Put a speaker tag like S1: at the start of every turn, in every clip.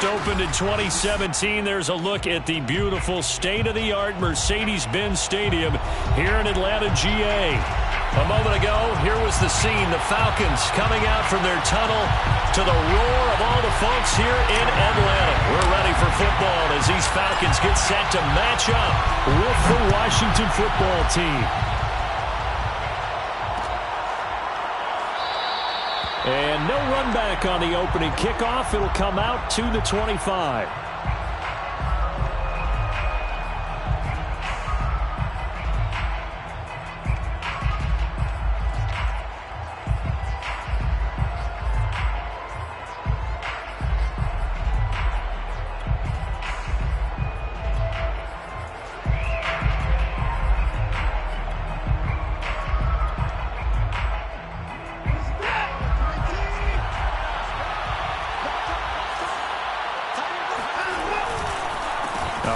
S1: First opened in 2017. There's a look at the beautiful state-of-the-art Mercedes-Benz Stadium here in Atlanta, GA. A moment ago, here was the scene. The Falcons coming out from their tunnel to the roar of all the folks here in Atlanta. We're ready for football as these Falcons get set to match up with the Washington football team. And no run back on the opening kickoff. It'll come out to the 25.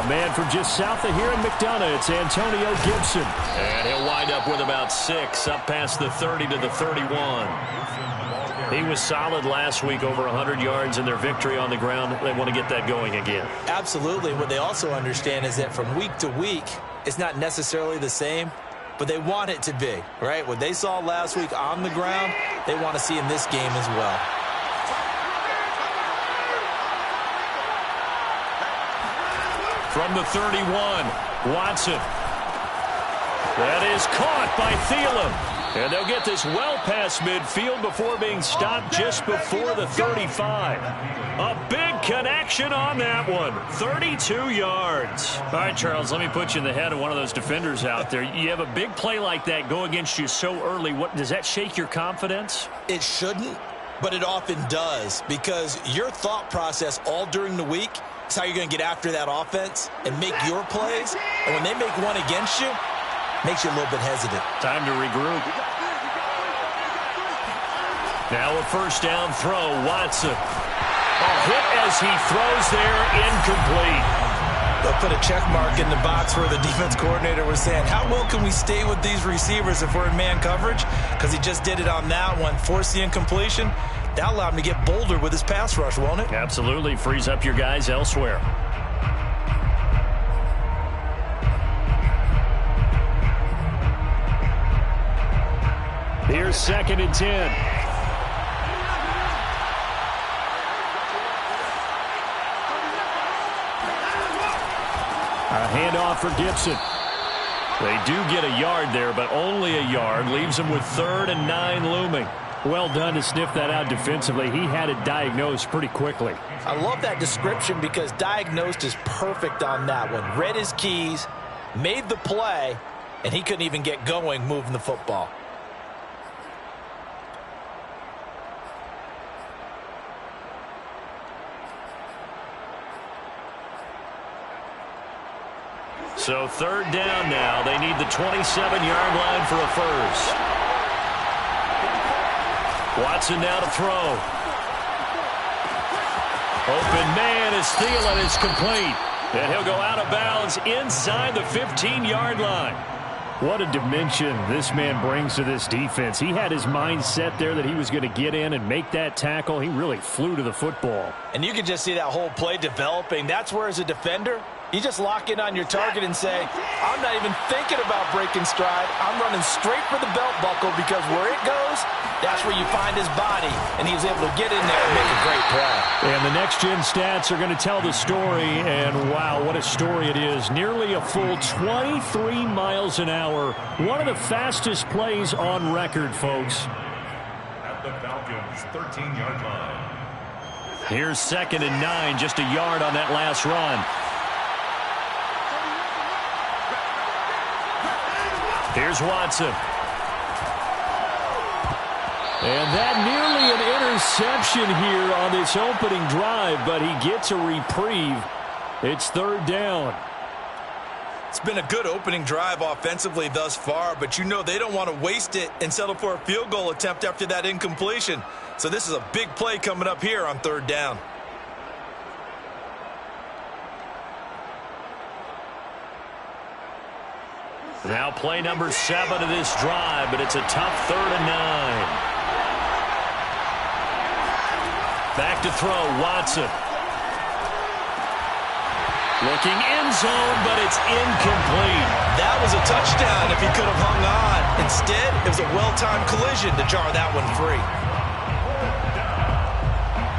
S1: Man from just south of here in McDonough, it's Antonio Gibson. And he'll wind up with about 6, up past the 30 to the 31. He was solid last week, over 100 yards in their victory on the ground. They want to get that going again.
S2: Absolutely. What they also understand is that from week to week, it's not necessarily the same, but they want it to be, right? What they saw last week on the ground, they want to see in this game as well.
S1: From the 31, Watson. That is caught by Thielen. And they'll get this well past midfield before being stopped just before the 35. A big connection on that one. 32 yards. All right, Charles, let me put you in the head of one of those defenders out there. You have a big play like that go against you so early. What does that shake your confidence?
S2: It shouldn't, but it often does, because your thought process all during the week is how you're going to get after that offense and make your plays. And when they make one against you, makes you a little bit hesitant.
S1: Time to regroup. Now a first down throw, Watson. A hit as he throws there, incomplete.
S2: They'll put a check mark in the box where the defense coordinator was saying, how well can we stay with these receivers if we're in man coverage? Because he just did it on that one, forced the incompletion. That allowed him to get bolder with his pass rush, won't it?
S1: Absolutely. Frees up your guys elsewhere. Here's 2nd and 10. A handoff for Gibson. They do get a yard there, but only a yard. Leaves them with 3rd and 9 looming. Well done to sniff that out defensively. He had it diagnosed pretty quickly.
S2: I love that description because diagnosed is perfect on that one. Read his keys, made the play, and he couldn't even get going moving the football.
S1: So 3rd down now. They need the 27-yard line for a first. Watson now to throw. Open man is Thielen. It's complete. And he'll go out of bounds inside the 15-yard line. What a dimension this man brings to this defense. He had his mind set there that he was going to get in and make that tackle. He really flew to the football.
S2: And you can just see that whole play developing. That's where, as a defender, you just lock in on your target and say, I'm not even thinking about breaking stride. I'm running straight for the belt buckle because where it goes, that's where you find his body. And he was able to get in there and make a great play.
S1: And the next-gen stats are going to tell the story. And, wow, what a story it is. Nearly a full 23 miles an hour. One of the fastest plays on record, folks.
S3: At the Falcons' 13-yard line.
S1: Here's 2nd and 9, just a yard on that last run. Here's Watson. And that nearly an interception here on this opening drive, but he gets a reprieve. It's 3rd down.
S2: It's been a good opening drive offensively thus far, but you know they don't want to waste it and settle for a field goal attempt after that incompletion. So this is a big play coming up here on 3rd down.
S1: Now play number 7 of this drive, but it's a tough 3rd and 9. Back to throw, Watson. Looking end zone, but it's incomplete.
S2: That was a touchdown if he could have hung on. Instead, it was a well-timed collision to jar that one free.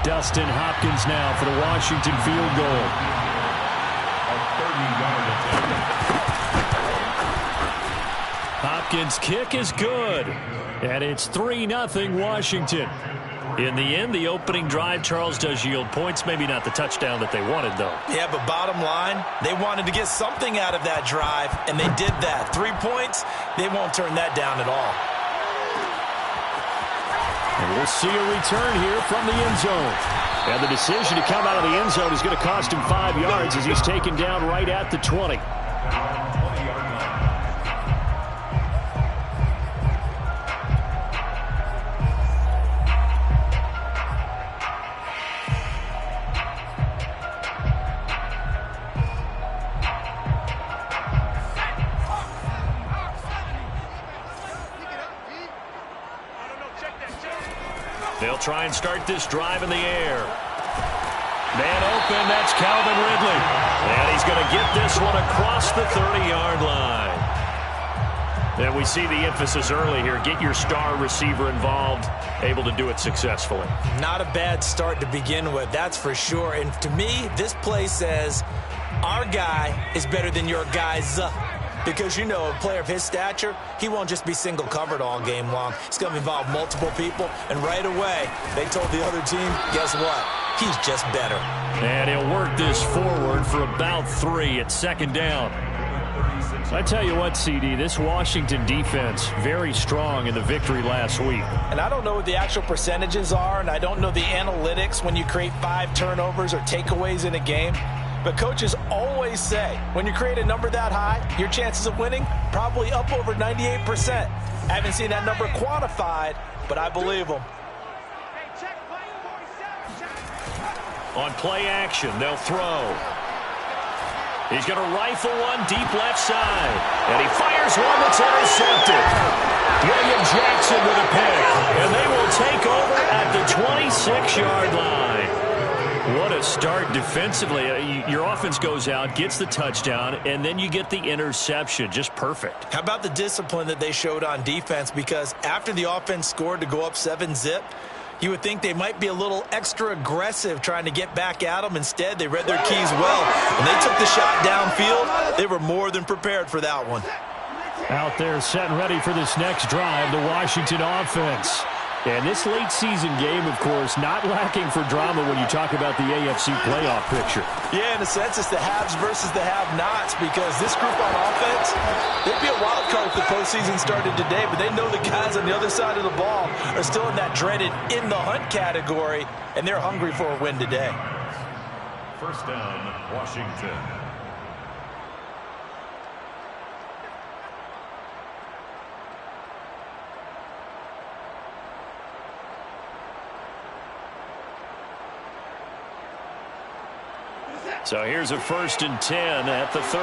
S1: Dustin Hopkins now for the Washington field goal.
S3: A 30-yard attempt.
S1: Hopkins' kick is good. And it's 3-0 Washington. In the end, the opening drive, Charles, does yield points. Maybe not the touchdown that they wanted, though.
S2: Yeah, but bottom line, they wanted to get something out of that drive, and they did that. 3 points, they won't turn that down at all.
S1: And we'll see a return here from the end zone. And the decision to come out of the end zone is going to cost him 5 yards as he's taken down right at the 20. They'll try and start this drive in the air. Man open, that's Calvin Ridley. And he's going to get this one across the 30-yard line. And we see the emphasis early here. Get your star receiver involved, able to do it successfully.
S2: Not a bad start to begin with, that's for sure. And to me, this play says our guy is better than your guy's. Because, you know, a player of his stature, he won't just be single covered all game long. It's going to involve multiple people. And right away, they told the other team, guess what? He's just better.
S1: And he'll work this forward for about 3 at second down. I tell you what, CD, this Washington defense, very strong in the victory last week.
S2: And I don't know what the actual percentages are, and I don't know the analytics when you create 5 turnovers or takeaways in a game. But coaches always say, when you create a number that high, your chances of winning probably up over 98%. I haven't seen that number quantified, but I believe them.
S1: On play action, they'll throw. He's going to rifle one deep left side. And he fires one that's intercepted. William Jackson with a pick. And they will take over at the 26-yard line. What a start defensively. Your offense goes out, gets the touchdown, and then you get the interception. Just perfect.
S2: How about the discipline that they showed on defense? Because after the offense scored to go up 7-zip, you would think they might be a little extra aggressive trying to get back at them. Instead, they read their keys well. When they took the shot downfield, they were more than prepared for that one.
S1: Out there set and ready for this next drive, the Washington offense. And this late season game, of course, not lacking for drama when you talk about the AFC playoff picture.
S2: Yeah, in a sense, it's the haves versus the have-nots, because this group on offense, they'd be a wild card if the postseason started today, but they know the guys on the other side of the ball are still in that dreaded in-the-hunt category, and they're hungry for a win today.
S3: First down, Washington.
S1: So here's a 1st and 10 at the 38.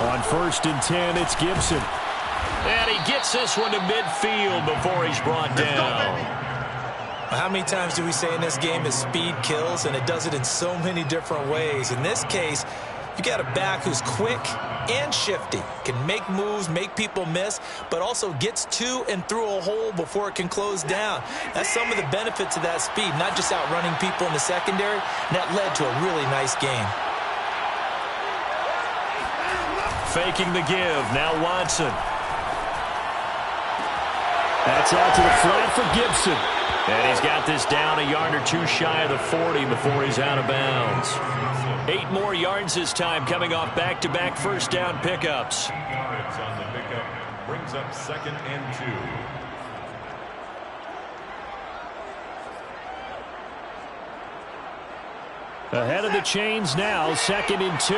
S1: On 1st and 10, it's Gibson. And he gets this one to midfield before he's brought down.
S2: How many times do we say in this game that speed kills, and it does it in so many different ways? In this case, you got a back who's quick and shifty, can make moves, make people miss, but also gets to and through a hole before it can close down. That's some of the benefits of that speed, not just outrunning people in the secondary, and that led to a really nice game.
S1: Faking the give, now Watson. That's out to the flat for Gibson. And he's got this down a yard or 2 shy of the 40 before he's out of bounds. 8 more yards this time, coming off back-to-back first down pickups.
S3: Yards on the pickup brings up 2nd and 2.
S1: Ahead of the chains now, 2nd and 2.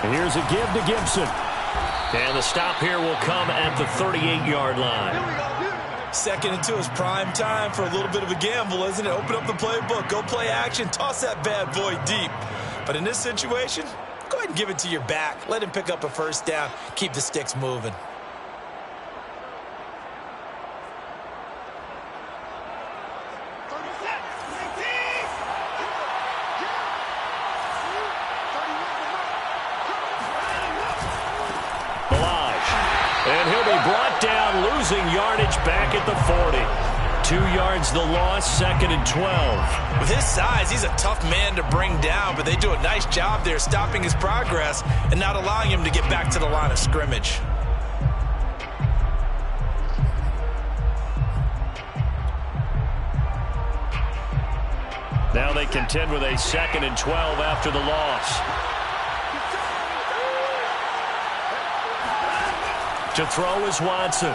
S1: And here's a give to Gibson. And the stop here will come at the 38-yard line.
S2: 2nd and 2 is prime time for a little bit of a gamble, isn't it? Open up the playbook, go play action, toss that bad boy deep. But in this situation, go ahead and give it to your back. Let him pick up a first down. Keep the sticks moving.
S1: And he'll be brought down, losing yardage back at the 40. 2 yards the loss, 2nd and 12.
S2: With his size, he's a tough man to bring down, but they do a nice job there stopping his progress and not allowing him to get back to the line of scrimmage.
S1: Now they contend with a 2nd and 12 after the loss. To throw is Watson.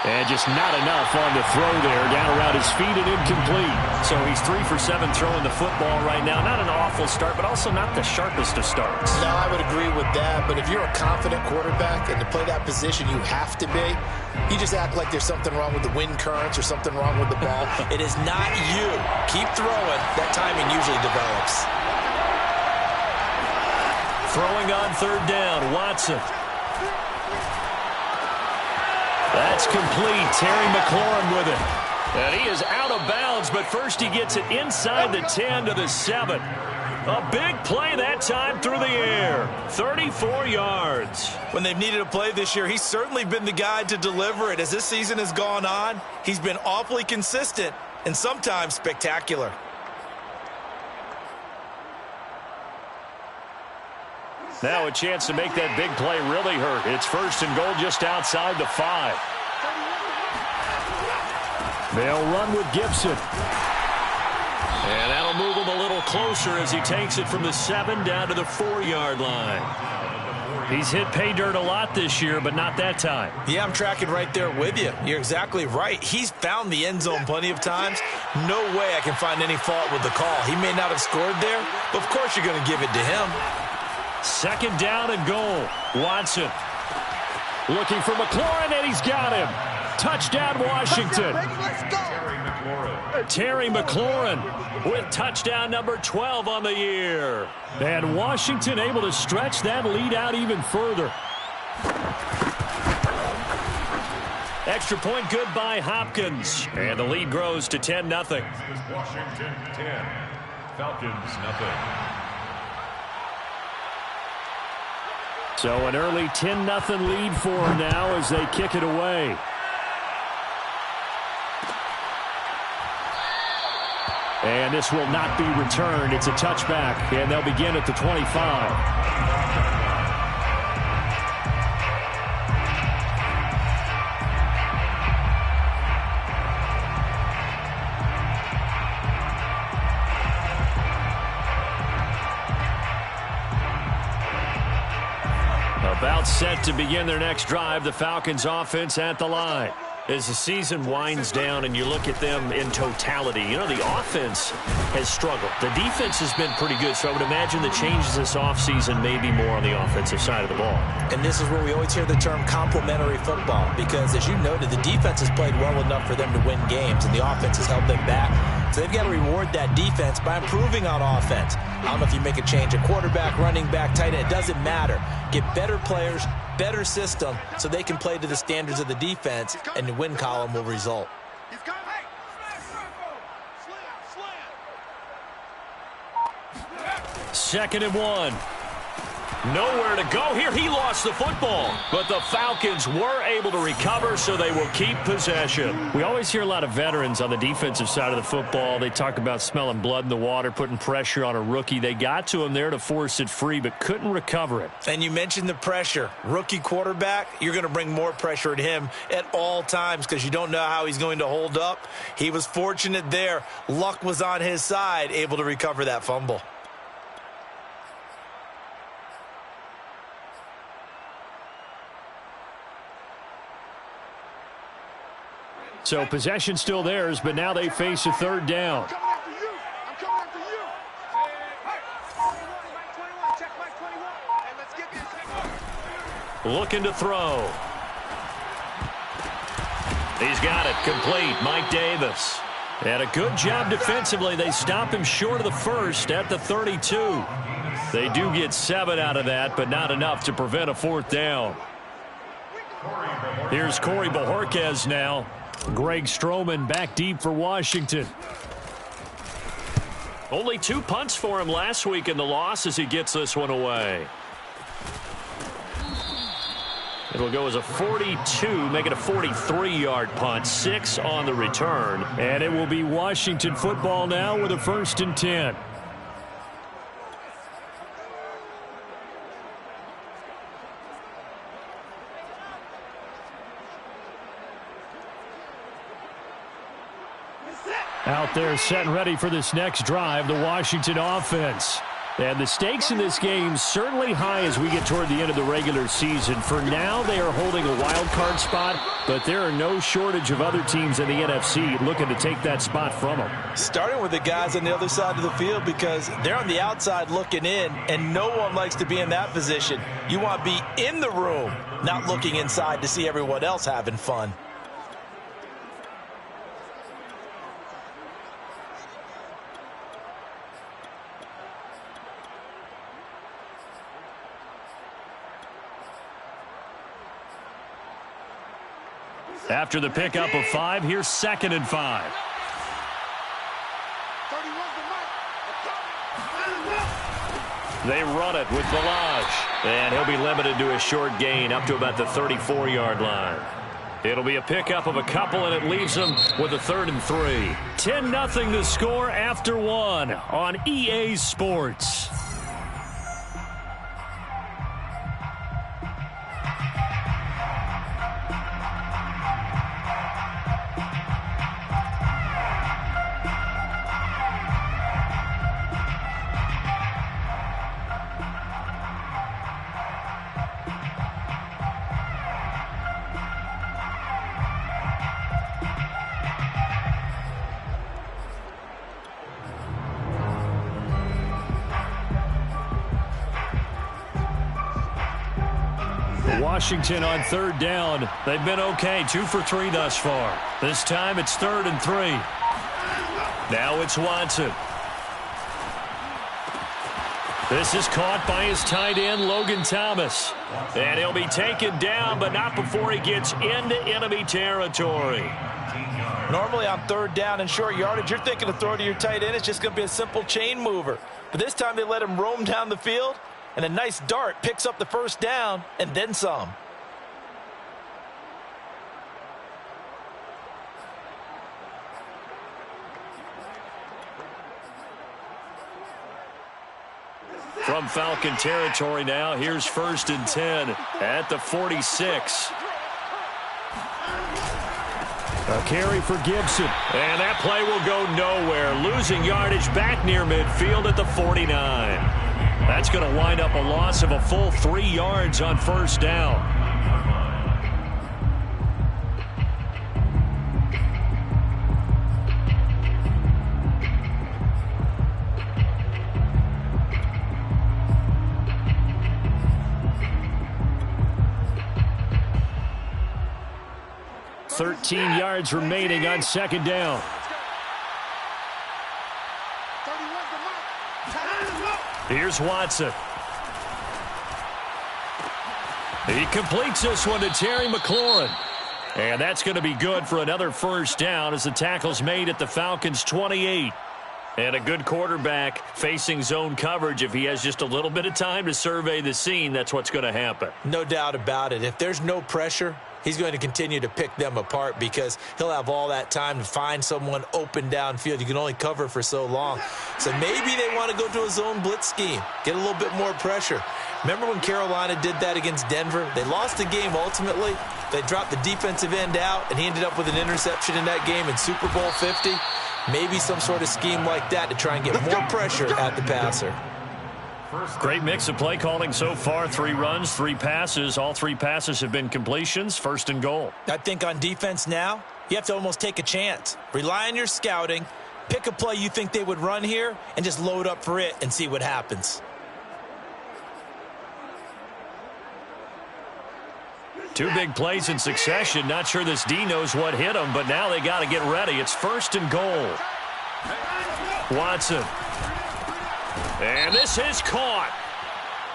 S1: And just not enough on the throw there. Down around his feet and incomplete. So he's 3 for 7 throwing the football right now. Not an awful start, but also not the sharpest of starts.
S4: No, I would agree with that. But if you're a confident quarterback and to play that position you have to be, you just act like there's something wrong with the wind currents or something wrong with the ball.
S2: It is not you. Keep throwing. That timing usually develops.
S1: Throwing on 3rd down, Watson. That's complete. Terry McLaurin with it. And he is out of bounds, but first he gets it inside the 10 to the 7. A big play that time through the air. 34 yards.
S2: When they've needed a play this year, he's certainly been the guy to deliver it. As this season has gone on, he's been awfully consistent and sometimes spectacular.
S1: Now a chance to make that big play really hurt. It's 1st and goal just outside the 5. They'll run with Gibson. And that'll move him a little closer as he takes it from the 7 down to the 4-yard line. He's hit pay dirt a lot this year, but not that time.
S2: Yeah, I'm tracking right there with you. You're exactly right. He's found the end zone plenty of times. No way I can find any fault with the call. He may not have scored there, but of course you're going to give it to him.
S1: 2nd down and goal. Watson looking for McLaurin, and he's got him. Touchdown, Washington. Terry McLaurin with touchdown number 12 on the year. And Washington able to stretch that lead out even further. Extra point good by Hopkins. And the lead grows to 10-0.
S3: Washington 10, Falcons 0.
S1: So an early 10-0 lead for them now as they kick it away. And this will not be returned. It's a touchback, and they'll begin at the 25. About set to begin their next drive, the Falcons offense at the line. As the season winds down and you look at them in totality, you know, the offense has struggled. The defense has been pretty good, so I would imagine the changes this offseason may be more on the offensive side of the ball.
S2: And this is where we always hear the term complementary football, because as you noted, the defense has played well enough for them to win games, and the offense has held them back. So they've got to reward that defense by improving on offense. I don't know if you make a change at quarterback, running back, tight end. It doesn't matter. Get better players, better system, so they can play to the standards of the defense, and the win column will result.
S1: 2nd and 1. Nowhere to go here. He lost the football, but the Falcons were able to recover, so they will keep possession. We always hear a lot of veterans on the defensive side of the football. They talk about smelling blood in the water, putting pressure on a rookie. They got to him there to force it free, but couldn't recover it.
S2: And you mentioned the pressure. Rookie quarterback, you're going to bring more pressure at him at all times because you don't know how he's going to hold up. He was fortunate there. Luck was on his side, able to recover that fumble.
S1: So possession still theirs, but now they face a 3rd down. Looking to throw. He's got it complete. Mike Davis. And a good job defensively. They stop him short of the 1st at the 32. They do get 7 out of that, but not enough to prevent a 4th down. Here's Corey Bojorquez now. Greg Stroman back deep for Washington. Only 2 punts for him last week in the loss as he gets this one away. It'll go as a 42, make it a 43-yard punt, 6 on the return. And it will be Washington football now with a 1st and 10. Out there set and ready for this next drive, the Washington offense. And the stakes in this game certainly high as we get toward the end of the regular season. For now, they are holding a wild card spot, but there are no shortage of other teams in the NFC looking to take that spot from them.
S2: Starting with the guys on the other side of the field because they're on the outside looking in, and no one likes to be in that position. You want to be in the room, not looking inside to see everyone else having fun.
S1: After the pickup of 5, here's 2nd and 5. They run it with Balaj. And he'll be limited to a short gain up to about the 34-yard line. It'll be a pickup of a couple, and it leaves them with a 3rd and 3. 10-0 the score after 1 on EA Sports. Washington on 3rd down. They've been okay, 2 for 3 thus far. This time it's 3rd and 3. Now it's Watson. This is caught by his tight end, Logan Thomas. And he'll be taken down, but not before he gets into enemy territory.
S2: Normally on 3rd down and short yardage, you're thinking of throw to your tight end. It's just going to be a simple chain mover. But this time they let him roam down the field. And a nice dart picks up the 1st down and then some.
S1: From Falcon territory now, here's 1st and 10 at the 46. A carry for Gibson. And that play will go nowhere. Losing yardage back near midfield at the 49. That's going to wind up a loss of a full 3 yards on 1st down. $13 yards remaining on 2nd down. Here's Watson. He completes this one to Terry McLaurin. And that's going to be good for another 1st down as the tackle's made at the Falcons' 28. And a good quarterback facing zone coverage. If he has just a little bit of time to survey the scene, that's what's going to happen.
S2: No doubt about it. If there's no pressure, he's going to continue to pick them apart because he'll have all that time to find someone open downfield. You can only cover for so long. So maybe they want to go to a zone blitz scheme, get a little bit more pressure. Remember when Carolina did that against Denver? They lost the game ultimately. They dropped the defensive end out, and he ended up with an interception in that game in Super Bowl 50. Maybe some sort of scheme like that to try and get more pressure at the passer.
S1: Great mix of play calling so far. 3 runs, 3 passes. All 3 passes have been completions. 1st and goal.
S2: I think on defense now, you have to almost take a chance. Rely on your scouting. Pick a play you think they would run here and just load up for it and see what happens.
S1: 2 big plays in succession. Not sure this D knows what hit him, but now they got to get ready. It's 1st and goal. Watson. And this is caught.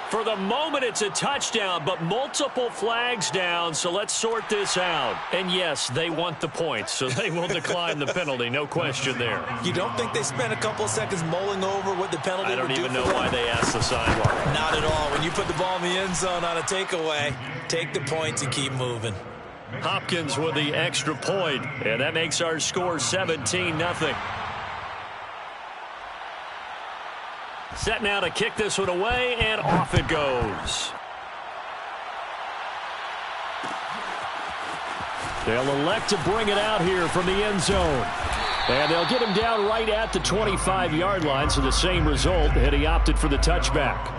S1: For the moment, it's a touchdown, but multiple flags down, so let's sort this out. And yes, they want the points, so they will decline the penalty, no question there.
S2: You don't think they spent a couple of seconds mulling over what the penalty would do?
S1: I don't even know why they asked the sideline.
S2: Not at all. When you put the ball in the end zone on a takeaway, take the points and keep moving.
S1: Hopkins with the extra point, and that makes our score 17-0. Set now to kick this one away, and off it goes. They'll elect to bring it out here from the end zone. And they'll get him down right at the 25-yard line, so the same result, and he opted for the touchback.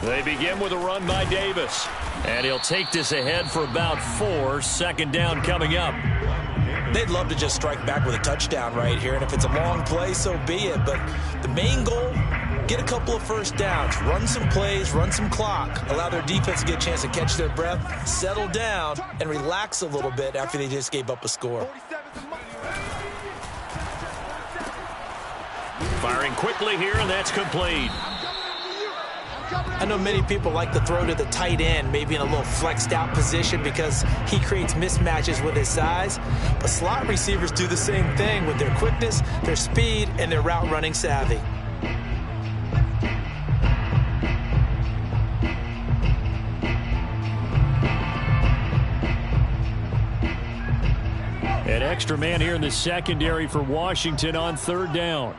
S1: They begin with a run by Davis. And he'll take this ahead for about 4. Second down coming up.
S2: They'd love to just strike back with a touchdown right here. And if it's a long play, so be it. But the main goal, get a couple of first downs. Run some plays, run some clock. Allow their defense to get a chance to catch their breath, settle down, and relax a little bit after they just gave up a score.
S1: Firing quickly here, and that's complete.
S2: I know many people like to throw to the tight end, maybe in a little flexed out position because he creates mismatches with his size. But slot receivers do the same thing with their quickness, their speed, and their route running savvy.
S1: An extra man here in the secondary for Washington on third down.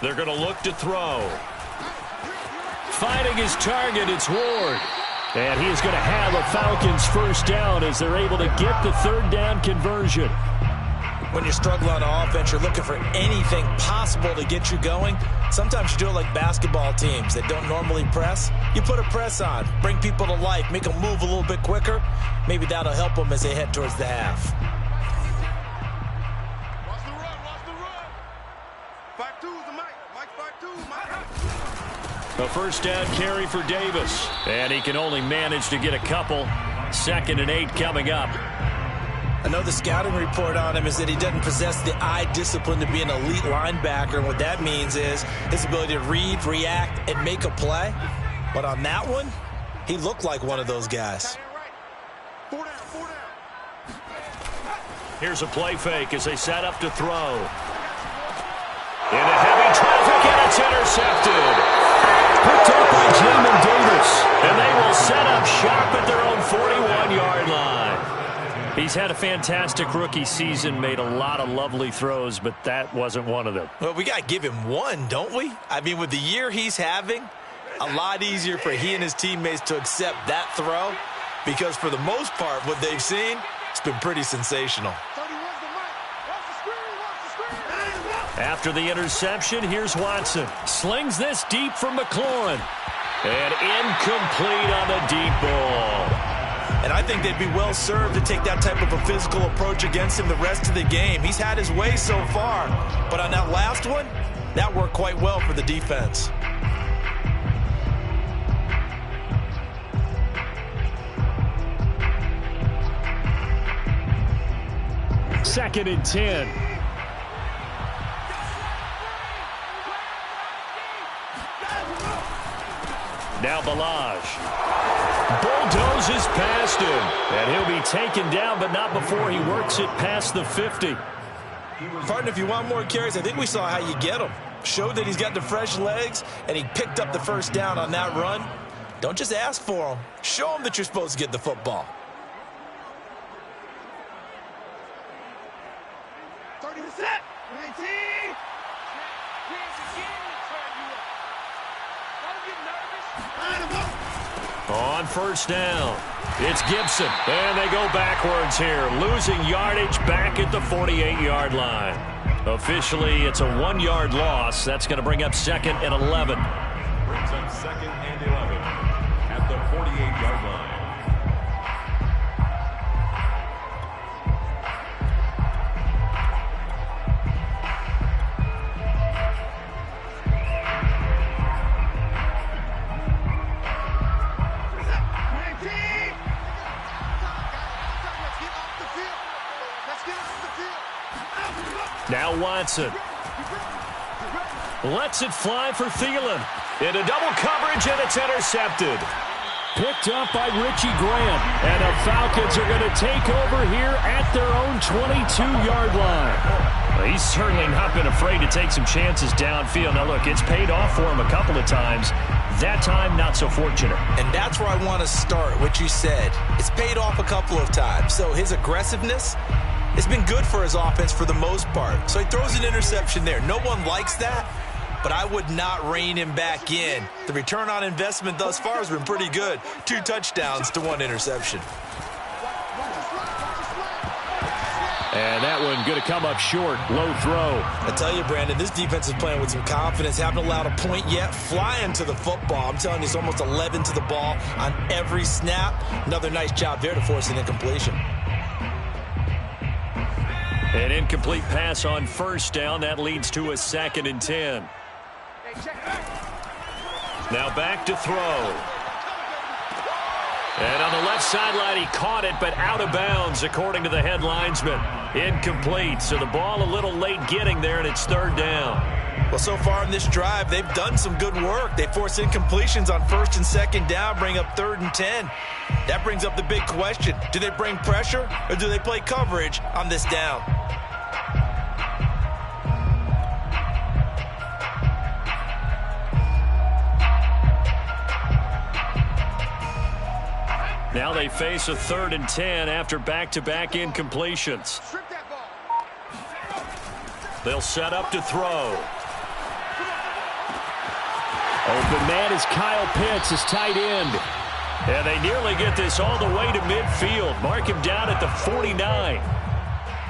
S1: They're going to look to throw. Finding his target, it's Ward. And he is going to have a Falcons first down as they're able to get the third down conversion.
S2: When you're struggling on offense, you're looking for anything possible to get you going. Sometimes you do it like basketball teams that don't normally press. You put a press on, bring people to life, make them move a little bit quicker. Maybe that'll help them as they head towards the half.
S1: A first down carry for Davis. And he can only manage to get a couple. 2nd and 8 coming up.
S2: I know the scouting report on him is that he doesn't possess the eye discipline to be an elite linebacker. And what that means is his ability to read, react, and make a play. But on that one, he looked like one of those guys.
S1: Here's a play fake as they set up to throw. Into heavy traffic, and it's intercepted. Picked up by Jamin Davis. And they will set up shop at their own 41-yard line. He's had a fantastic rookie season, made a lot of lovely throws, but that wasn't one of them.
S2: Well, we got to give him one, don't we? I mean, with the year he's having, a lot easier for he and his teammates to accept that throw because for the most part, what they've seen, it's been pretty sensational.
S1: After the interception, here's Watson. Slings this deep from McLaurin. And incomplete on the deep ball.
S2: And I think they'd be well served to take that type of a physical approach against him the rest of the game. He's had his way so far. But on that last one, that worked quite well for the defense.
S1: Second and 10. Now Balaj. Bulldozes past him. And he'll be taken down, but not before he works it past the 50.
S2: Partner, if you want more carries, I think we saw how you get him. Showed that he's got the fresh legs, and he picked up the first down on that run. Don't just ask for him. Show him that you're supposed to get the football.
S5: 30%. 19.
S1: On first down, it's Gibson. And they go backwards here, losing yardage back at the 48-yard line. Officially, it's a 1-yard loss. That's going to bring up 2nd and 11.
S3: Brings up 2nd and 11 at the 48-yard
S1: Now Watson. Lets it fly for Thielen. Into double coverage, and it's intercepted. Picked up by Richie Graham. And the Falcons are going to take over here at their own 22-yard line. Well, he's certainly not been afraid to take some chances downfield. Now, look, it's paid off for him a couple of times. That time, not so fortunate.
S2: And that's where I want to start, what you said. It's paid off a couple of times. So his aggressiveness has been good for his offense for the most part. So he throws an interception there. No one likes that, but I would not rein him back in. The return on investment thus far has been pretty good. 2 touchdowns to 1 interception.
S1: And that one going to come up short. Low throw.
S2: I tell you, Brandon, this defense is playing with some confidence. Haven't allowed a point yet. Flying to the football. I'm telling you, it's almost 11 to the ball on every snap. Another nice job there to force an incompletion.
S1: An incomplete pass on first down. That leads to a 2nd and 10. Now back to throw. And on the left sideline, he caught it, but out of bounds, according to the head linesman. Incomplete, so the ball a little late getting there, and it's 3rd down.
S2: Well, so far in this drive, they've done some good work. They force incompletions on 1st and 2nd down, bring up 3rd and 10. That brings up the big question. Do they bring pressure, or do they play coverage on this down?
S1: Now they face a 3rd and 10 after back-to-back incompletions. They'll set up to throw. Open man is Kyle Pitts, his tight end. And they nearly get this all the way to midfield. Mark him down at the 49.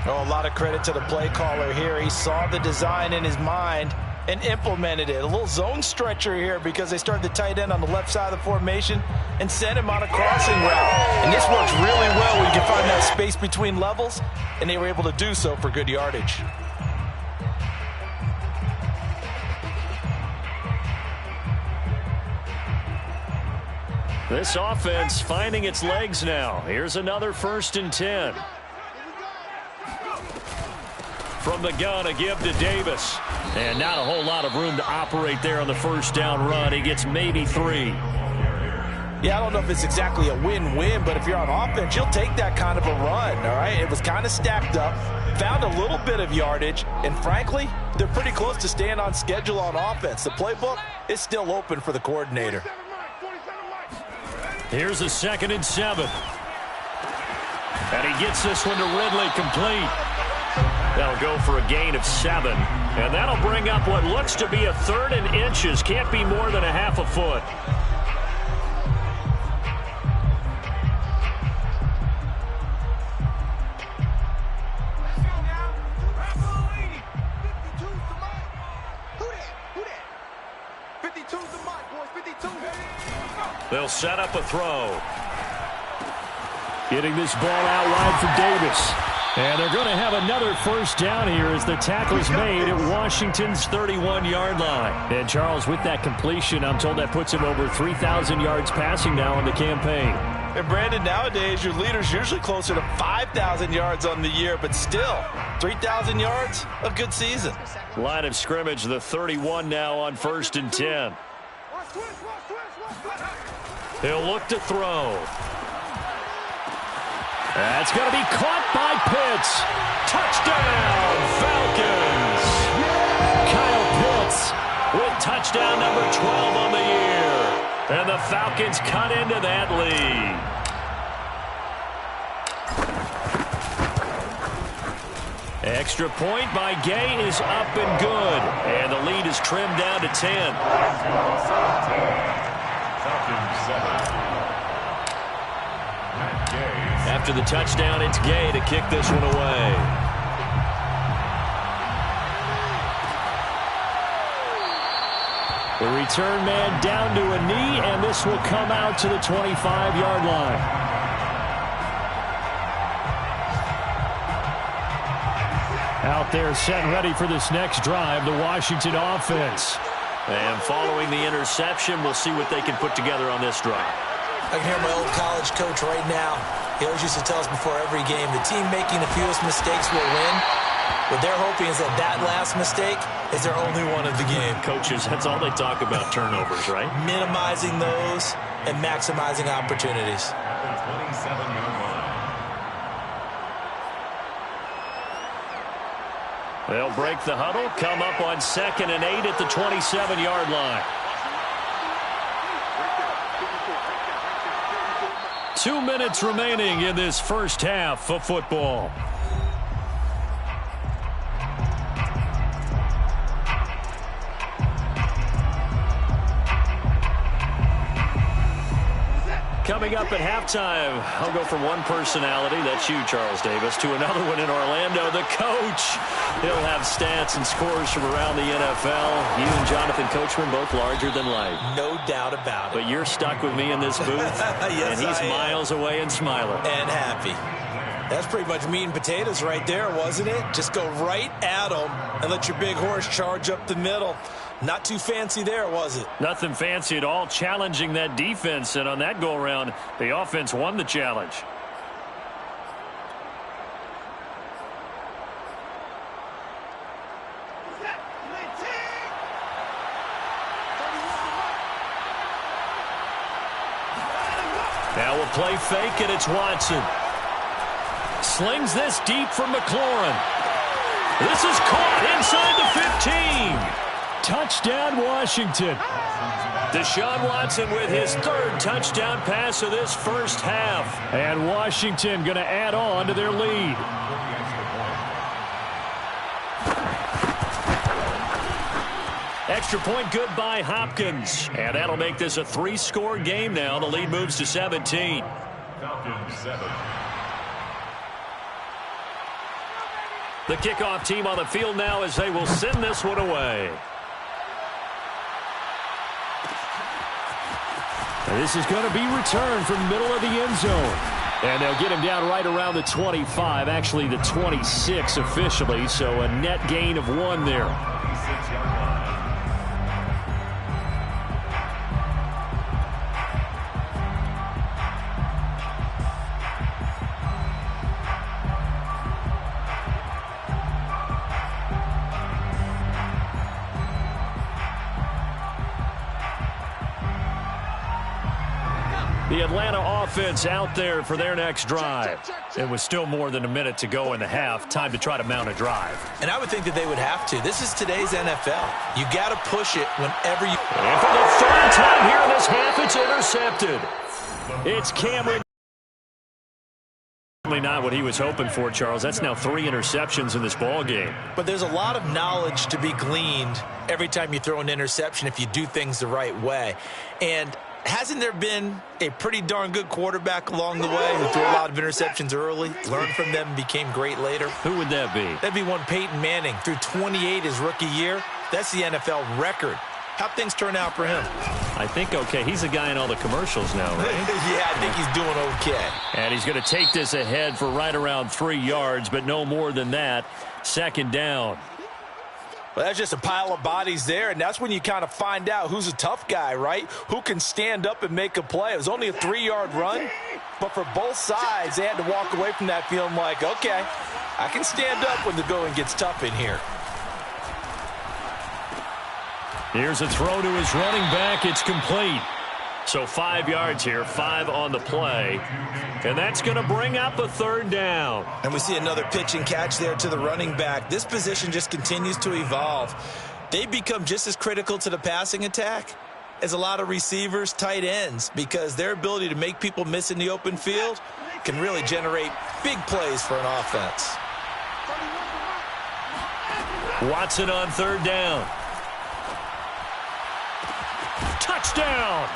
S2: Oh, a lot of credit to the play caller here. He saw the design in his mind and implemented it. A little zone stretcher here because they started the tight end on the left side of the formation and sent him on a crossing route. And this works really well when you can find that space between levels, and they were able to do so for good yardage.
S1: This offense finding its legs now. Here's another 1st and 10. From the gun, a give to Davis. And not a whole lot of room to operate there on the 1st down run. He gets maybe 3.
S2: Yeah, I don't know if it's exactly a win-win, but if you're on offense, you'll take that kind of a run, all right? It was kind of stacked up, found a little bit of yardage, and frankly, they're pretty close to staying on schedule on offense. The playbook is still open for the coordinator.
S1: Here's a 2nd and 7. And he gets this one to Ridley complete. That'll go for a gain of 7. And that'll bring up what looks to be a 3rd and inches. Can't be more than a half a foot. They'll set up a throw. Getting this ball out wide for Davis. And they're going to have another 1st down here as the tackle's made at Washington's 31-yard line. And Charles, with that completion, I'm told that puts him over 3,000 yards passing now in the campaign.
S2: And Brandon, nowadays your leader's usually closer to 5,000 yards on the year, but still, 3,000 yards, a good season.
S1: Line of scrimmage, the 31 now on 1st and 10. He'll look to throw. That's going to be caught by Pitts. Touchdown, Falcons. Kyle Pitts with touchdown number 12 on the year. And the Falcons cut into that lead. Extra point by Gay is up and good. And the lead is trimmed down to 10. After the touchdown, it's Gay to kick this one away. The return man down to a knee, and this will come out to the 25-yard line. Out there set and ready for this next drive, the Washington offense. And following the interception, we'll see what they can put together on this drive.
S2: I can hear my old college coach right now. He always used to tell us before every game, the team making the fewest mistakes will win. What they're hoping is that last mistake is their only one of the game.
S1: Coaches, that's all they talk about, turnovers, right?
S2: Minimizing those and maximizing opportunities.
S3: At the 27-yard line.
S1: They'll break the huddle, come up on 2nd and 8 at the 27-yard line. 2 minutes remaining in this first half of football. Coming up at halftime, I'll go from one personality, that's you, Charles Davis, to another one in Orlando, the coach. He'll have stats and scores from around the NFL. You and Jonathan Coachman, both larger than life.
S2: No doubt about it.
S1: But you're stuck with me in this booth,
S2: yes,
S1: and he's miles away and smiling.
S2: And happy. That's pretty much meat and potatoes right there, wasn't it? Just go right at them and let your big horse charge up the middle. Not too fancy there, was it?
S1: Nothing fancy at all, challenging that defense, and on that go-around, the offense won the challenge. Now we'll play fake, and it's Watson. Slings this deep for McLaurin. This is caught inside the 15. Touchdown, Washington. Deshaun Watson with his 3rd touchdown pass of this first half. And Washington going to add on to their lead. Extra point good by Hopkins. And that'll make this a 3-score game now. The lead moves to 17.
S3: Falcons 7.
S1: The kickoff team on the field now as they will send this one away. This is going to be returned from the middle of the end zone. And they'll get him down right around the 25, actually the 26 officially, so a net gain of 1 there.
S3: 26-yard line.
S1: The Atlanta offense out there for their next drive. It was still more than a minute to go in the half. Time to try to mount a drive.
S2: And I would think that they would have to. This is today's NFL. You got to push it whenever you...
S1: And for the 3rd time here in this half, it's intercepted. It's Cameron. Certainly not what he was hoping for, Charles. That's now 3 interceptions in this ball game.
S2: But there's a lot of knowledge to be gleaned every time you throw an interception if you do things the right way. And hasn't there been a pretty darn good quarterback along the way who threw a lot of interceptions early, learned from them, and became great later?
S1: Who would that be?
S2: That'd be one Peyton Manning. Threw 28 his rookie year. That's the NFL record. How'd things turn out for him?
S1: I think okay. He's a guy in all the commercials now, right?
S2: Yeah, I think he's doing okay.
S1: And he's going to take this ahead for right around 3 yards, but no more than that. 2nd down.
S2: Well, that's just a pile of bodies there, and that's when you kind of find out who's a tough guy, right? Who can stand up and make a play. It was only a 3-yard run, but for both sides, they had to walk away from that feeling like, okay, I can stand up when the going gets tough in here.
S1: Here's a throw to his running back. It's complete. So 5 yards here, 5 on the play. And that's going to bring up a 3rd down.
S2: And we see another pitch and catch there to the running back. This position just continues to evolve. They become just as critical to the passing attack as a lot of receivers, tight ends, because their ability to make people miss in the open field can really generate big plays for an offense.
S1: Watson on 3rd down. Touchdown!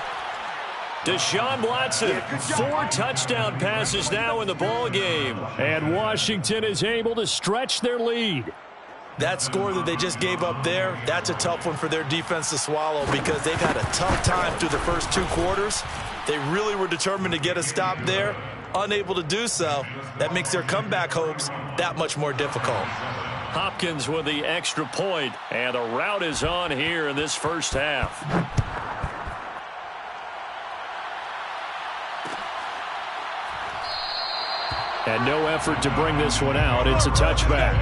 S1: Deshaun Watson, 4 touchdown passes now in the ball game. And Washington is able to stretch their lead.
S2: That score that they just gave up there, that's a tough one for their defense to swallow because they've had a tough time through the first 2 quarters. They really were determined to get a stop there, unable to do so. That makes their comeback hopes that much more difficult.
S1: Hopkins with the extra point, and the route is on here in this first half. And no effort to bring this one out. It's a touchback.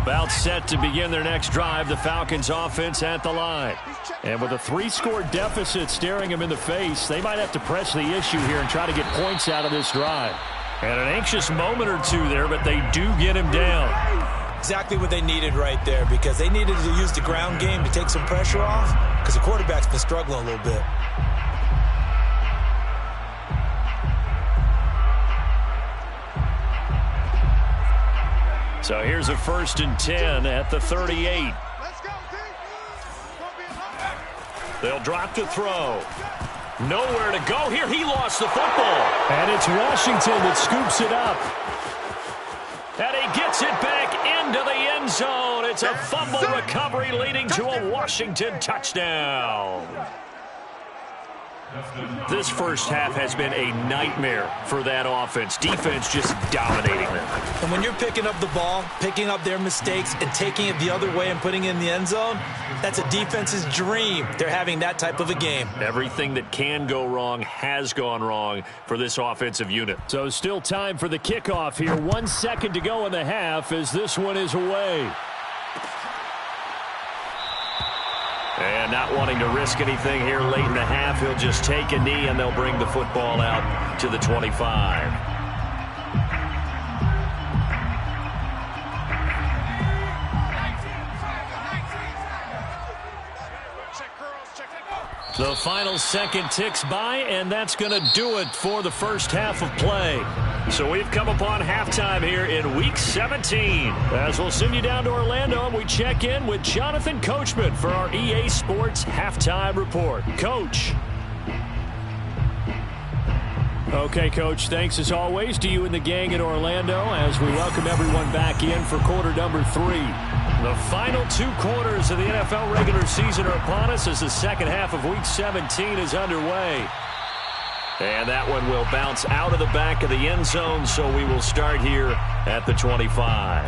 S1: About set to begin their next drive, the Falcons offense at the line. And with a 3-score deficit staring them in the face, they might have to press the issue here and try to get points out of this drive. And an anxious moment or two there, but they do get him down.
S2: Exactly what they needed right there, because they needed to use the ground game to take some pressure off, because the quarterback's been struggling a little bit.
S1: So here's a 1st and 10 at the 38. They'll drop to throw. Nowhere to go here. He lost the football. And it's Washington that scoops it up. And he gets it back into the end zone. It's a fumble recovery leading to a Washington touchdown. This first half has been a nightmare for that offense. Defense just dominating them.
S2: And when you're picking up the ball, picking up their mistakes, and taking it the other way and putting it in the end zone, that's a defense's dream. They're having that type of a game.
S1: Everything that can go wrong has gone wrong for this offensive unit. So still time for the kickoff here. 1 second to go in the half as this one is away. And not wanting to risk anything here late in the half, he'll just take a knee and they'll bring the football out to the 25. The final second ticks by, and that's going to do it for the first half of play. So we've come upon halftime here in Week 17. As we'll send you down to Orlando, and we check in with Jonathan Coachman for our EA Sports Halftime Report. Coach. Okay, Coach, thanks as always to you and the gang in Orlando as we welcome everyone back in for quarter number 3. The final 2 quarters of the NFL regular season are upon us as the second half of Week 17 is underway. And that one will bounce out of the back of the end zone, so we will start here at the 25.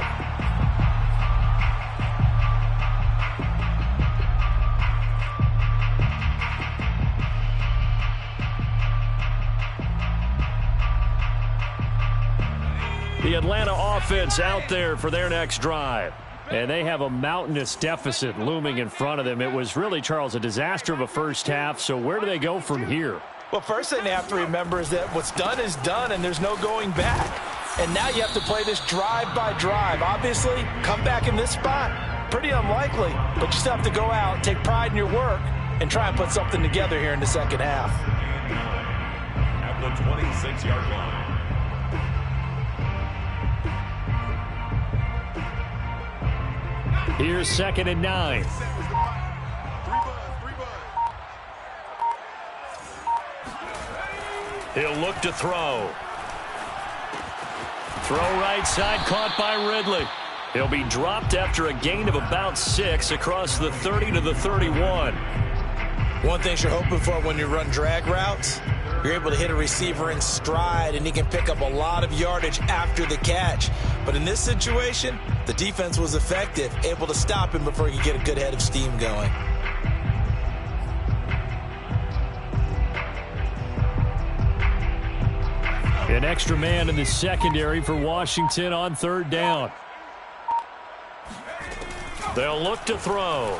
S1: The Atlanta offense out there for their next drive. And they have a mountainous deficit looming in front of them. It was really, Charles, a disaster of a first half. So where do they go from here?
S2: Well, first thing they have to remember is that what's done is done, and there's no going back. And now you have to play this drive by drive. Obviously, come back in this spot, pretty unlikely. But you still have to go out, take pride in your work, and try and put something together here in the second half.
S3: At the 26-yard line.
S1: Here's 2nd and 9. He'll look to throw. Throw right side, caught by Ridley. He'll be dropped after a gain of about 6 across the 30 to the 31.
S2: One thing you're hoping for when you run drag routes, you're able to hit a receiver in stride, and he can pick up a lot of yardage after the catch. But in this situation, the defense was effective, able to stop him before he could get a good head of steam going.
S1: An extra man in the secondary for Washington on 3rd down. They'll look to throw.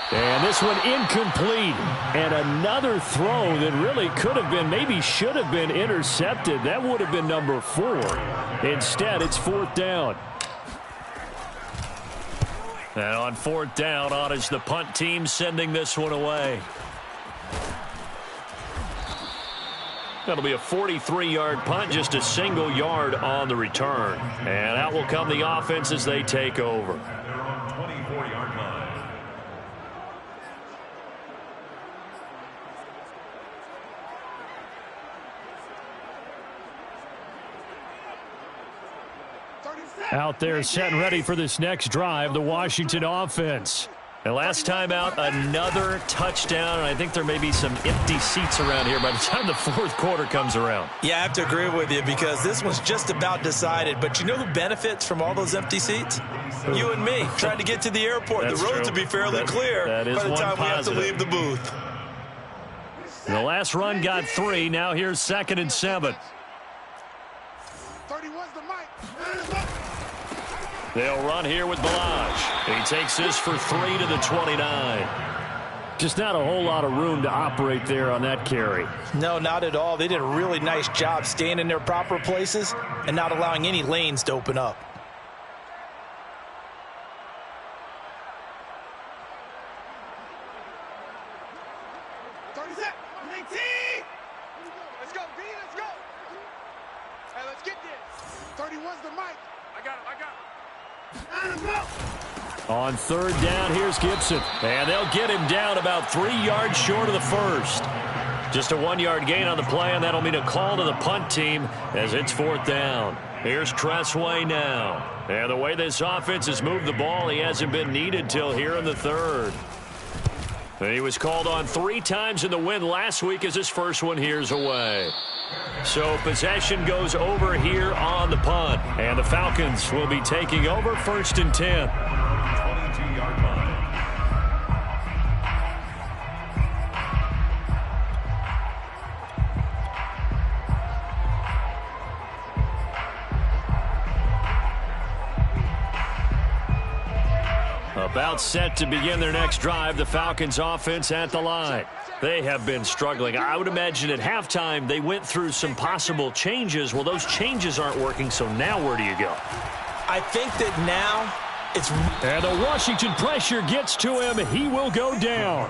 S1: And this one incomplete. And another throw that really could have been, maybe should have been intercepted. That would have been number 4. Instead, it's 4th down. And on 4th down, on is the punt team sending this one away. That'll be a 43-yard punt, just a single yard on the return. And out will come the offense as they take over.
S3: They're on 24-yard line.
S1: Out there set and ready for this next drive, the Washington offense. And last time out, another touchdown, and I think there may be some empty seats around here by the time the 4th quarter comes around.
S2: Yeah, I have to agree with you because this one's just about decided. But you know who benefits from all those empty seats? You and me, trying to get to the airport.
S1: That's
S2: the roads
S1: true.
S2: will be fairly clear
S1: that is
S2: by the
S1: one
S2: time
S1: positive.
S2: we have to leave the booth.
S1: The last run got 3. Now here's 2nd and 7.
S5: 31's the mic.
S1: They'll run here with Balaj. He takes this for 3 to the 29. Just not a whole lot of room to operate there on that carry.
S2: No, not at all. They did a really nice job staying in their proper places and not allowing any lanes to open up.
S5: Let's go, B, let's go. Hey, let's get this. 31's the mic. I got him.
S1: On third down, here's Gibson. And they'll get him down about 3 yards short of the first. Just a 1-yard gain on the play, and that'll mean a call to the punt team as it's 4th down. Here's Tressway now. And the way this offense has moved the ball, he hasn't been needed till here in the 3rd. He was called on 3 times in the win last week as his first one here's away. So possession goes over here on the punt. And the Falcons will be taking over 1st and 10.
S3: 22-yard line.
S1: About set to begin their next drive, the Falcons offense at the line. They have been struggling. I would imagine at halftime they went through some possible changes. Well, those changes aren't working, so now where do you go?
S2: I think that now it's...
S1: And the Washington pressure gets to him. He will go down.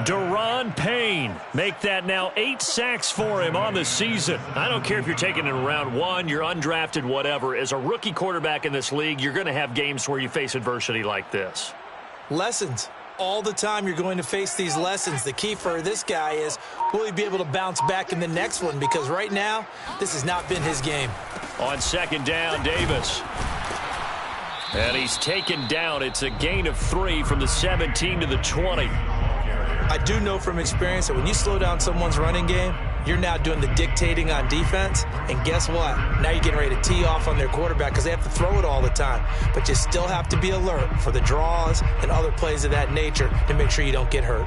S1: Deron Payne, make that now 8 sacks for him on the season. I don't care if you're taking it in round 1, you're undrafted, whatever. As a rookie quarterback in this league, you're going to have games where you face adversity like this.
S2: Lessons. All the time you're going to face these lessons. The key for this guy is, will he be able to bounce back in the next one? Because right now, this has not been his game.
S1: On 2nd down, Davis. And he's taken down. It's a gain of 3 from the 17 to the 20.
S2: I do know from experience that when you slow down someone's running game, you're now doing the dictating on defense. And guess what? Now you're getting ready to tee off on their quarterback because they have to throw it all the time. But you still have to be alert for the draws and other plays of that nature to make sure you don't get hurt.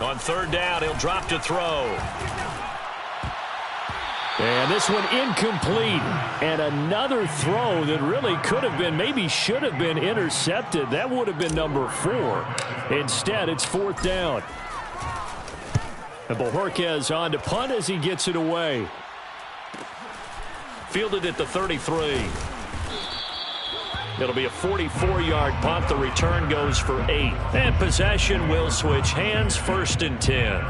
S1: On 3rd down, he'll drop to throw. And this one incomplete. And another throw that really could have been, maybe should have been intercepted. That would have been number 4. Instead, it's 4th down. And Bojorquez on to punt as he gets it away. Fielded at the 33. It'll be a 44-yard punt. The return goes for 8. And possession will switch hands, 1st and 10.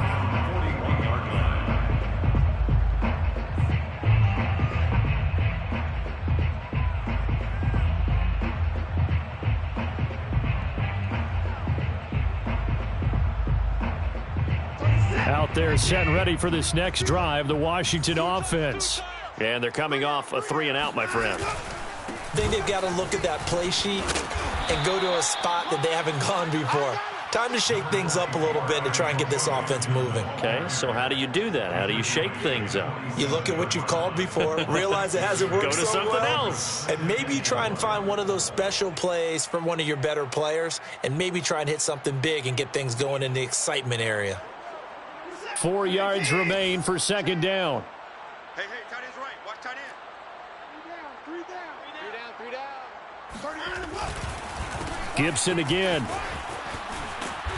S1: Out there set and ready for this next drive, the Washington offense. And they're coming off a 3-and-out, my friend.
S2: I think they've got to look at that play sheet and go to a spot that they haven't gone before. Time to shake things up a little bit to try and get this offense moving.
S1: Okay, so how do you do that? How do you shake things up?
S2: You look at what you've called before, realize it hasn't worked so well.
S1: Go to something else.
S2: And maybe try and find one of those special plays from one of your better players, and maybe try and hit something big and get things going in the excitement area.
S1: 4 yards remain for 2nd down.
S5: Hey, tight end's right. Watch tight end. 3 down.
S1: Gibson again.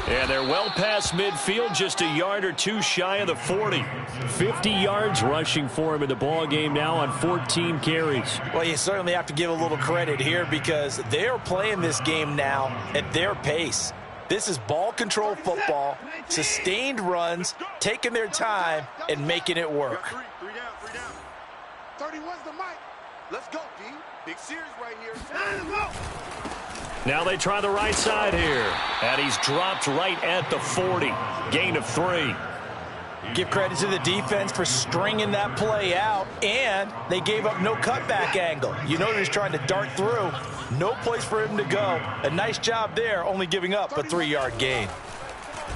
S1: And they're well past midfield, just a yard or 2 shy of the 40. 50 yards rushing for him in the ball game now on 14 carries.
S2: Well, you certainly have to give a little credit here because they're playing this game now at their pace. This is ball control football, sustained runs, taking their time, and making it work.
S5: 3 down. 31's the mic. Let's go, D. Big series right here.
S1: Now they try the right side here. And he's dropped right at the 40. Gain of 3.
S2: Give credit to the defense for stringing that play out, and they gave up no cutback angle. You know they're just trying to dart through. No place for him to go. A nice job there, only giving up a 3-yard gain.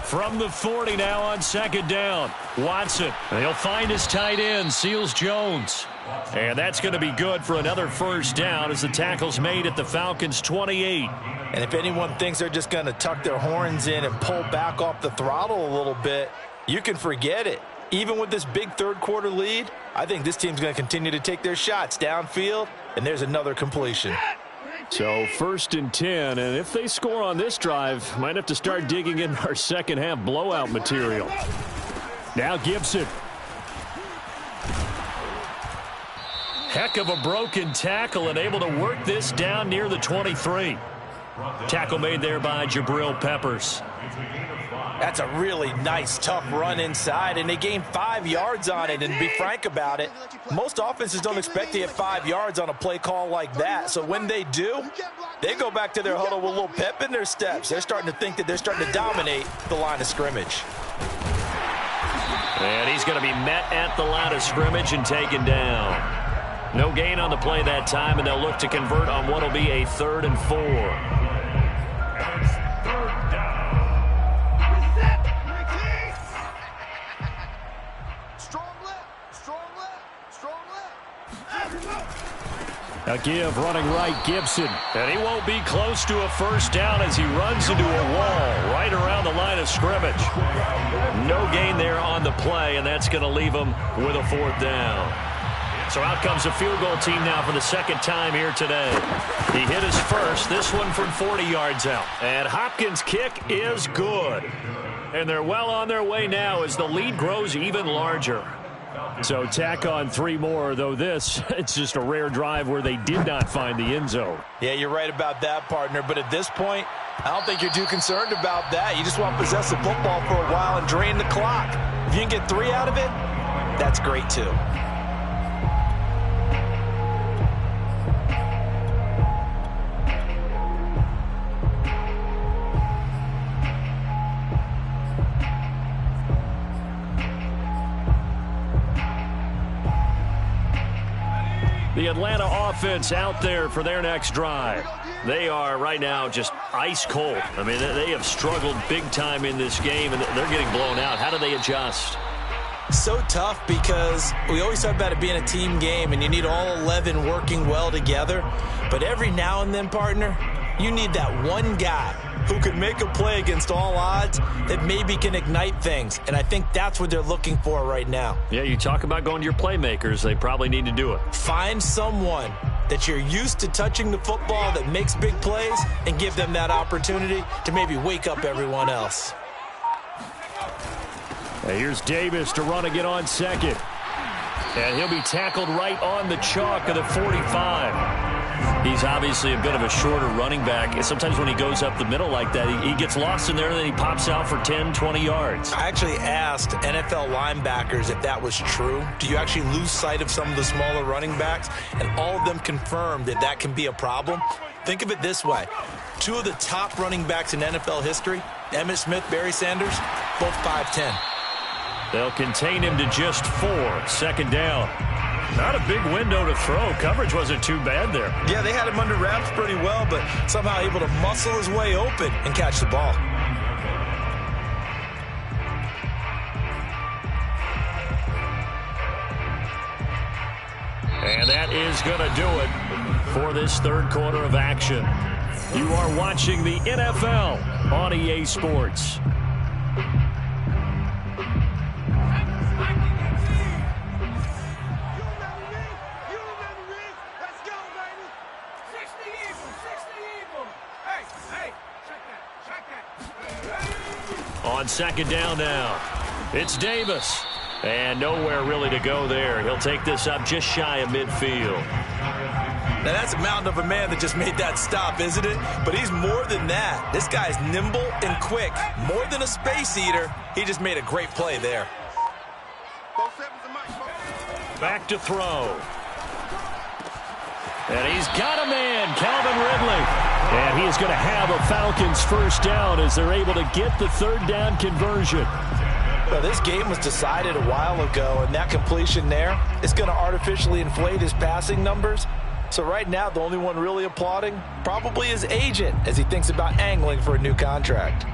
S1: From the 40 now on 2nd down. Watson. And he'll find his tight end, Seals Jones. And that's going to be good for another 1st down as the tackle's made at the Falcons' 28.
S2: And if anyone thinks they're just going to tuck their horns in and pull back off the throttle a little bit, you can forget it. Even with this big third-quarter lead, I think this team's going to continue to take their shots downfield, and there's another completion.
S1: So 1st and 10, and if they score on this drive, might have to start digging in our second-half blowout material. Now Gibson. Heck of a broken tackle and able to work this down near the 23. Tackle made there by Jabril Peppers.
S2: That's a really nice, tough run inside, and they gained 5 yards on it. And to be frank about it, most offenses don't expect to get 5 yards on a play call like that. So when they do, they go back to their huddle with a little pep in their steps. They're starting to think that they're starting to dominate the line of scrimmage.
S1: And he's going to be met at the line of scrimmage and taken down. No gain on the play that time, and they'll look to convert on what will be a 3rd and 4. A give running right, Gibson. And he won't be close to a first down as he runs into a wall right around the line of scrimmage. No gain there on the play, and that's going to leave him with a 4th down. So out comes a field goal team now for the 2nd time here today. He hit his first, this one from 40 yards out. And Hopkins' kick is good. And they're well on their way now as the lead grows even larger. So tack on 3 more, though this, it's just a rare drive where they did not find the end zone.
S2: Yeah, you're right about that, partner. But at this point, I don't think you're too concerned about that. You just want to possess the football for a while and drain the clock. If you can get 3 out of it, that's great too.
S1: The Atlanta offense out there for their next drive. They are right now just ice cold. I mean, they have struggled big time in this game, and they're getting blown out. How do they adjust?
S2: So tough because we always talk about it being a team game, and you need all 11 working well together. But every now and then, partner, you need that one guy who could make a play against all odds that maybe can ignite things. And I think that's what they're looking for right now.
S1: Yeah, you talk about going to your playmakers. They probably need to do it.
S2: Find someone that you're used to touching the football that makes big plays and give them that opportunity to maybe wake up everyone else.
S1: And here's Davis to run again on 2nd. And he'll be tackled right on the chalk of the 45. He's obviously a bit of a shorter running back. Sometimes when he goes up the middle like that, he gets lost in there, and then he pops out for 10, 20 yards.
S2: I actually asked NFL linebackers if that was true. Do you actually lose sight of some of the smaller running backs? And all of them confirmed that that can be a problem. Think of it this way. 2 of the top running backs in NFL history, Emmitt Smith, Barry Sanders, both 5'10".
S1: They'll contain him to just 4. 2nd down. Not a big window to throw. Coverage wasn't too bad there.
S2: Yeah, they had him under wraps pretty well, but somehow able to muscle his way open and catch the ball.
S1: And that is going to do it for this 3rd quarter of action. You are watching the NFL on EA Sports. On 2nd down now, it's Davis. And nowhere really to go there. He'll take this up just shy of midfield.
S2: Now, that's a mountain of a man that just made that stop, isn't it? But he's more than that. This guy's nimble and quick. More than a space eater. He just made a great play there.
S1: Back to throw. And he's got a man, Calvin Ridley. And he is going to have a Falcons 1st down as they're able to get the 3rd down conversion.
S2: Well, this game was decided a while ago, and that completion there is going to artificially inflate his passing numbers. So right now, the only one really applauding probably his agent as he thinks about angling for a new contract.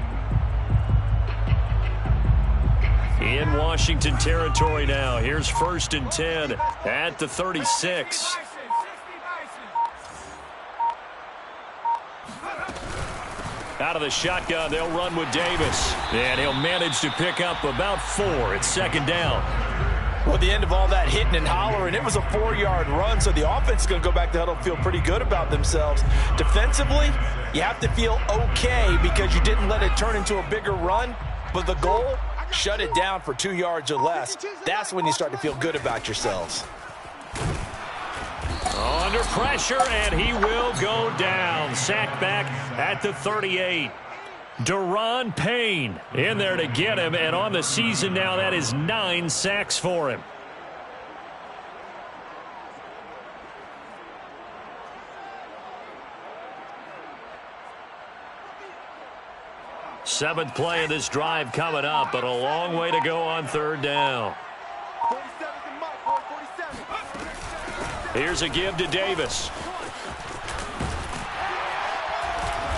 S1: In Washington territory now. Here's 1st and 10 at the 36. Out of the shotgun, they'll run with Davis. And he'll manage to pick up about 4. It's second down.
S2: Well, at the end of all that hitting and hollering, it was a 4-yard run, so the offense is going to go back to huddle and feel pretty good about themselves. Defensively, you have to feel okay because you didn't let it turn into a bigger run, but the goal, shut it down for 2 yards or less. That's when you start to feel good about yourselves.
S1: Under pressure, and he will go down. Sacked back at the 38. Deron Payne in there to get him, and on the season now, that is 9 sacks for him. Seventh play of this drive coming up, but a long way to go on third down. Here's a give to Davis.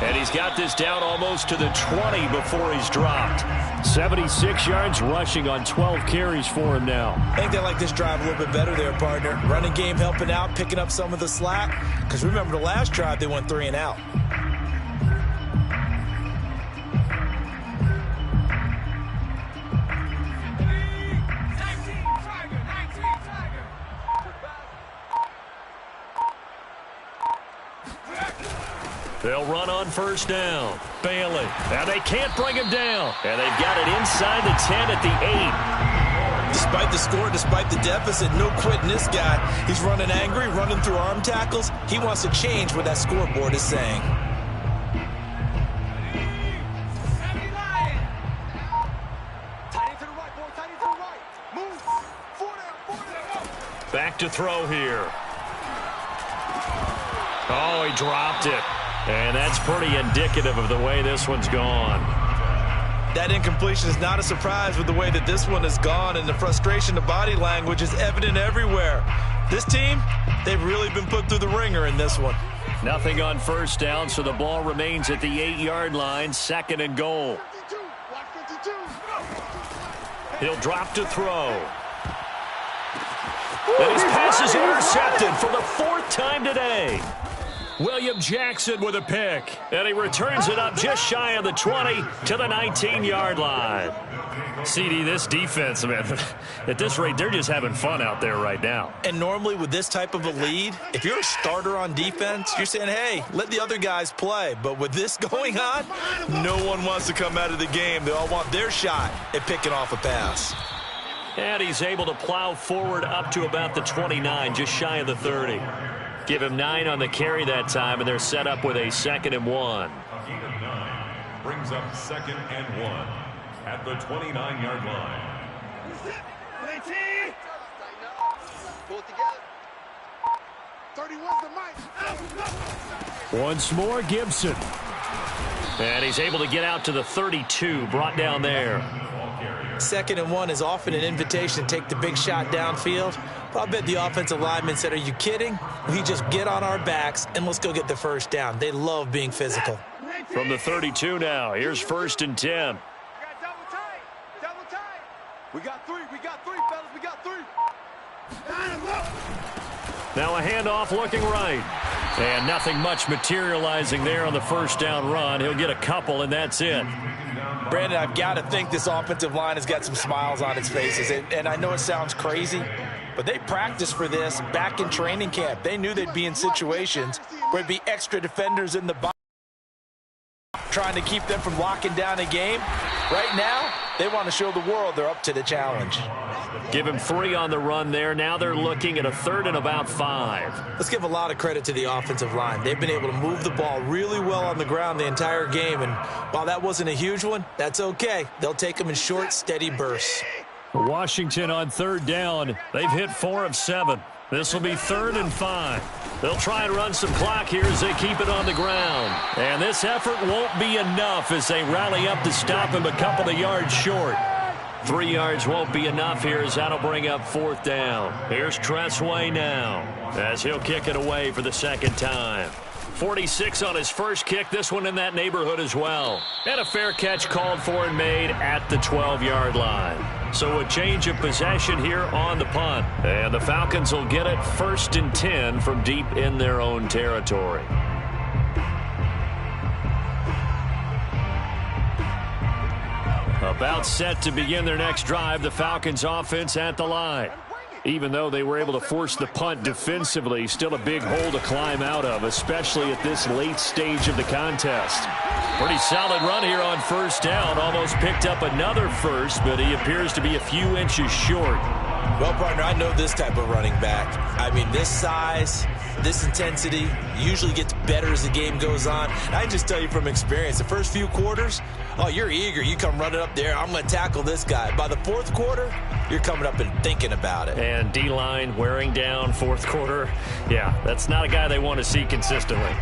S1: And he's got this down almost to the 20 before he's dropped. 76 yards rushing on 12 carries for him now.
S2: I think they like this drive a little bit better there, partner. Running game helping out, picking up some of the slack. Because remember the last drive, they went 3 and out.
S1: They'll run on first down. Bailey. Now they can't bring him down. And they've got it inside the 10 at the 8.
S2: Despite the score, despite the deficit, no quitting this guy. He's running angry, running through arm tackles. He wants to change what that scoreboard is saying.
S1: Back to throw here. Oh, he dropped it. And that's pretty indicative of the way this one's gone.
S2: That incompletion is not a surprise with the way that this one has gone, and the frustration, the body language is evident everywhere. This team, they've really been put through the ringer in this one.
S1: Nothing on first down, so the ball remains at the 8-yard line, second and goal. He'll drop to throw. And his pass is intercepted for the 4th time today. William Jackson with a pick, and he returns it up just shy of the 20 to the 19-yard line. CD, this defense, man, at this rate, they're just having fun out there right now.
S2: And normally with this type of a lead, if you're a starter on defense, you're saying, hey, let the other guys play. But with this going on, no one wants to come out of the game. They all want their shot at picking off a pass.
S1: And he's able to plow forward up to about the 29, just shy of the 30. Give him 9 on the carry that time, and they're set up with a 2nd and 1.
S3: A gain of 9 brings up 2nd and 1 at the 29-yard line.
S5: Pull it together. 31's the mic.
S1: Once more, Gibson. And he's able to get out to the 32, brought down there.
S2: 2nd and 1 is often an invitation to take the big shot downfield. But I bet the offensive lineman said, are you kidding? We just get on our backs and let's go get the first down. They love being physical.
S1: From the 32 now, here's 1st and 10.
S5: We got double tight. Double tight. We got 3, fellas. We got 3.
S1: Now a handoff looking right. And nothing much materializing there on the first down run. He'll get a couple, and that's it.
S2: Brandon, I've got to think this offensive line has got some smiles on its faces. And I know it sounds crazy, but they practiced for this back in training camp. They knew they'd be in situations where there'd be extra defenders in the box trying to keep them from locking down a game. Right now, they want to show the world they're up to the challenge.
S1: Give him 3 on the run there. Now they're looking at a 3rd and about 5.
S2: Let's give a lot of credit to the offensive line. They've been able to move the ball really well on the ground the entire game. And while that wasn't a huge one, that's okay. They'll take them in short, steady bursts.
S1: Washington on 3rd down. They've hit 4 of 7. This will be 3rd and 5. They'll try and run some clock here as they keep it on the ground. And this effort won't be enough as they rally up to stop him a couple of yards short. 3 yards won't be enough here as that'll bring up 4th down. Here's Tressway now as he'll kick it away for the 2nd time. 46 on his first kick, this one in that neighborhood as well. And a fair catch called for and made at the 12-yard line. So a change of possession here on the punt. And the Falcons will get it 1st and 10 from deep in their own territory. About set to begin their next drive, the Falcons offense at the line. Even though they were able to force the punt defensively, still a big hole to climb out of, especially at this late stage of the contest. Pretty solid run here on first down. Almost picked up another first, but he appears to be a few inches short.
S2: Well, partner, I know this type of running back. I mean, this size, this intensity usually gets better as the game goes on. And I just tell you from experience, the first few quarters, oh, you're eager. You come running up there, I'm going to tackle this guy. By the fourth quarter, you're coming up and thinking about it.
S1: And D-line wearing down fourth quarter. Yeah, that's not a guy they want to see consistently.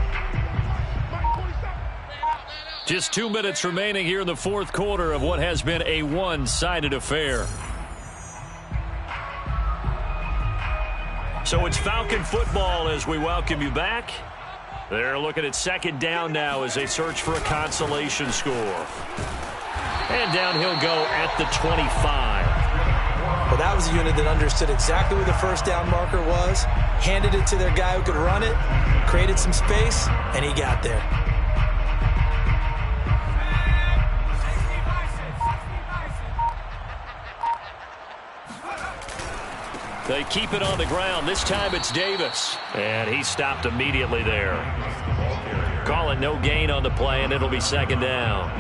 S1: Just 2 minutes remaining here in the fourth quarter of what has been a one-sided affair. So it's Falcon football as we welcome you back. They're looking at second down now as they search for a consolation score. And down he'll go at the 25.
S2: Well, that was a unit that understood exactly where the first down marker was, handed it to their guy who could run it, created some space, and he got there.
S1: They keep it on the ground. This time it's Davis. And he stopped immediately there. Call it no gain on the play, and it'll be second down.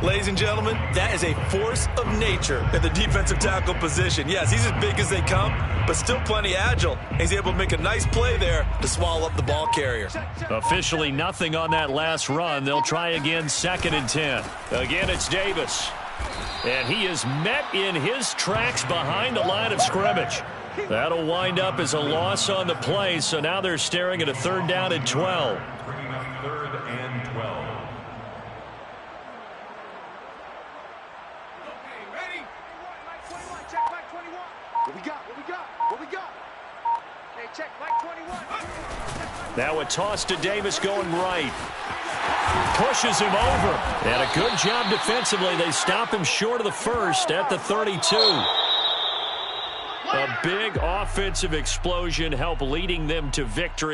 S2: Ladies and gentlemen, that is a force of nature in the defensive tackle position. Yes, he's as big as they come, but still plenty agile. He's able to make a nice play there to swallow up the ball carrier.
S1: Officially nothing on that last run. They'll try again, 2nd and 10. Again, it's Davis. And he is met in his tracks behind the line of scrimmage. That'll wind up as a loss on the play, so now they're staring at a 3rd down and 12.
S3: Bringing up 3rd and 12.
S5: Okay, ready? 21, check Mike 21. What we got? What we got? What we got? Hey, check Mike 21.
S1: Now a toss to Davis going right. Pushes him over. And a good job defensively. They stop him short of the first at the 32. A big offensive explosion helped leading them to victory.